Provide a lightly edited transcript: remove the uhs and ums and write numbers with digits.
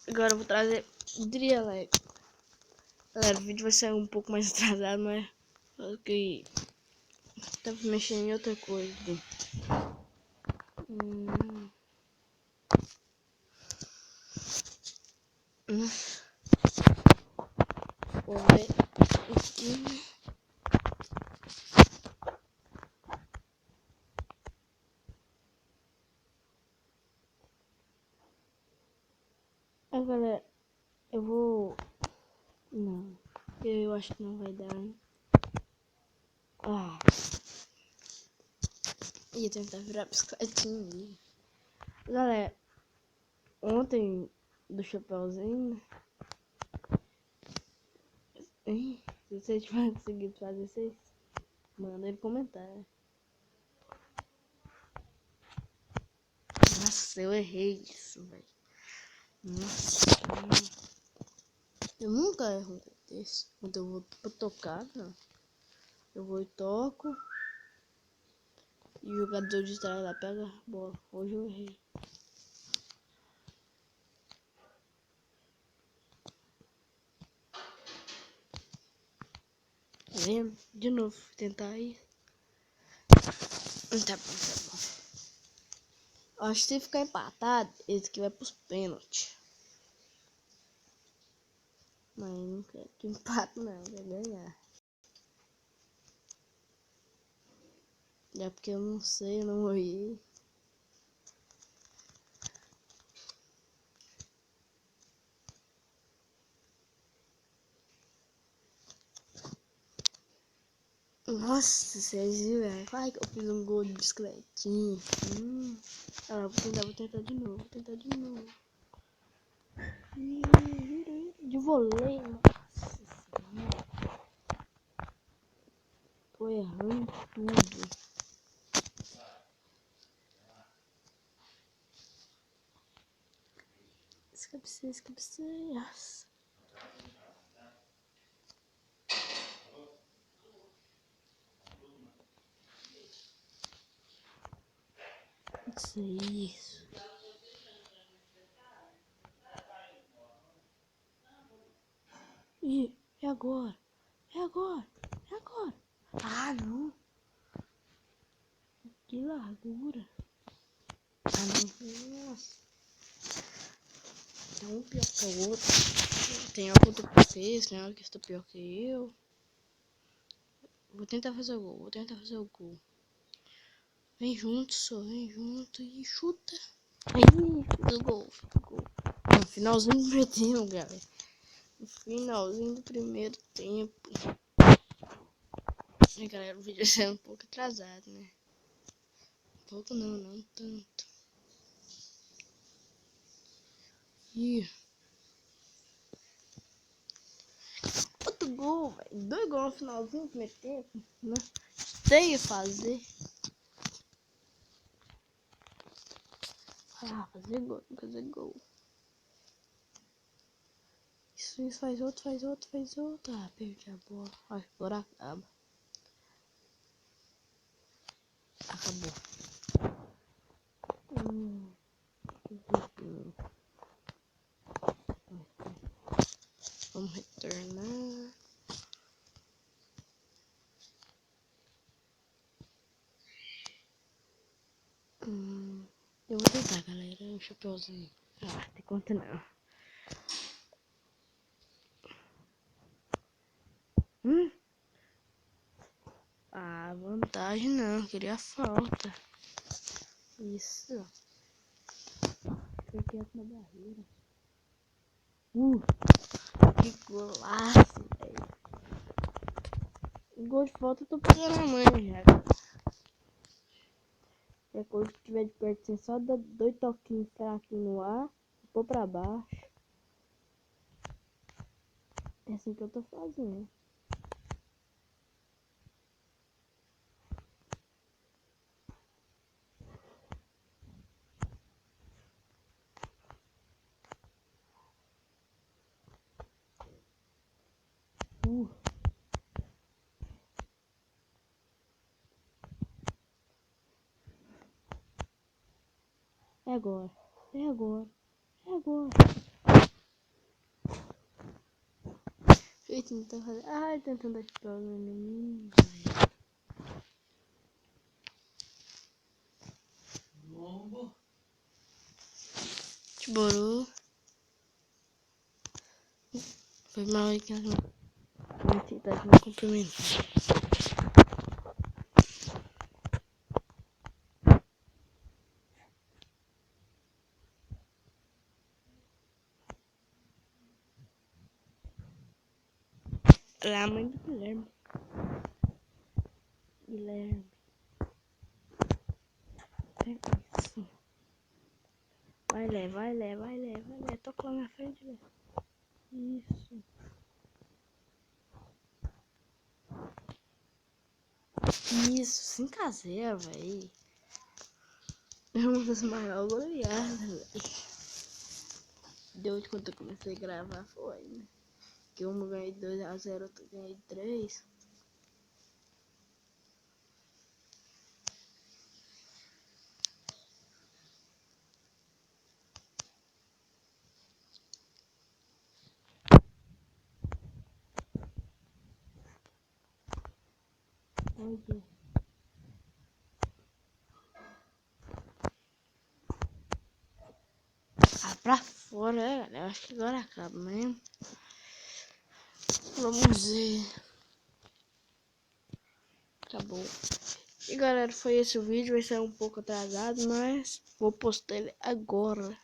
Agora eu vou trazer Drielego. Galera, o vídeo vai sair um pouco mais atrasado, mas porque tava mexendo em outra coisa. Vou ver aqui. Galera, eu vou... Não, eu acho que não vai dar, né? Ia tentar virar bicicletinha. Galera, ontem do Chapeuzinho, se vocês tiverem conseguido fazer, vocês mandem no comentário. Nossa, eu errei isso, velho. Nossa, eu nunca erro um desse. Quando eu vou pra tocar, não. Eu vou e toco. E o jogador de trás lá pega a bola. Hoje eu errei. Vendo? De novo, tentar ir. Tá bom. Acho que se ficar empatado, esse aqui vai pros pênaltis. Mas não quero que empate não, vai ganhar. É porque eu não sei, eu não olhei. Nossa, vocês viram? Vai que eu fiz um gol de bicicletinha. Vou tentar de novo, De voleio. Nossa senhora. Tô errando tudo. Escapecei. Nossa. Isso. Ih, é agora. Ah, não. Que largura. Ah, não. Nossa. Tem um pior que o outro. Tem algo do PC, tem algo que está pior que eu. Vou tentar fazer o gol. Vem junto, vem junto e chuta. Aí, fiz o gol. No finalzinho do primeiro tempo, galera. No finalzinho do primeiro tempo. E, galera, o vídeo vai ser um pouco atrasado, né? Um pouco não tanto. Ih. Outro gol, velho. 2 gols no finalzinho do primeiro tempo. Né? Tem que fazer. Fazer gol. Isso, faz outro. Perdi a bola. Agora acaba. Acabou. Vamos retornar. Eu vou tentar, galera. O chapeuzinho. Tem conta não. Vantagem não. Queria falta. Isso. Foi quieto na barreira. Que golaço, velho. Gol de falta eu tô pegando a mãe já. É coisa que tiver de perto, você só dá 2 toquinhos fracos no ar e pôr pra baixo. É assim que eu tô fazendo. É agora. Eu tentando fazer. Ai, tentando ativar o inimigo. Tiboru. Foi mal aí que ela vai tentar me cumprimentar. Ela é a mãe do Guilherme. Guilherme. É isso. Vai, Lé, vai, Lé, vai, Lé, vai, Lé. Toca lá na frente, Lé. Isso. Isso, 5-0, velho. É uma das maiores goleadas, velho. Deu de quando eu comecei a gravar, foi, né? Que uma ganhei 2-0, outro ganhei 3. Olha. Ah, pra fora, né, galera? Eu acho que agora acaba mesmo. Vamos ver. Acabou. E galera, foi esse o vídeo. Vai ser um pouco atrasado, mas vou postar ele agora.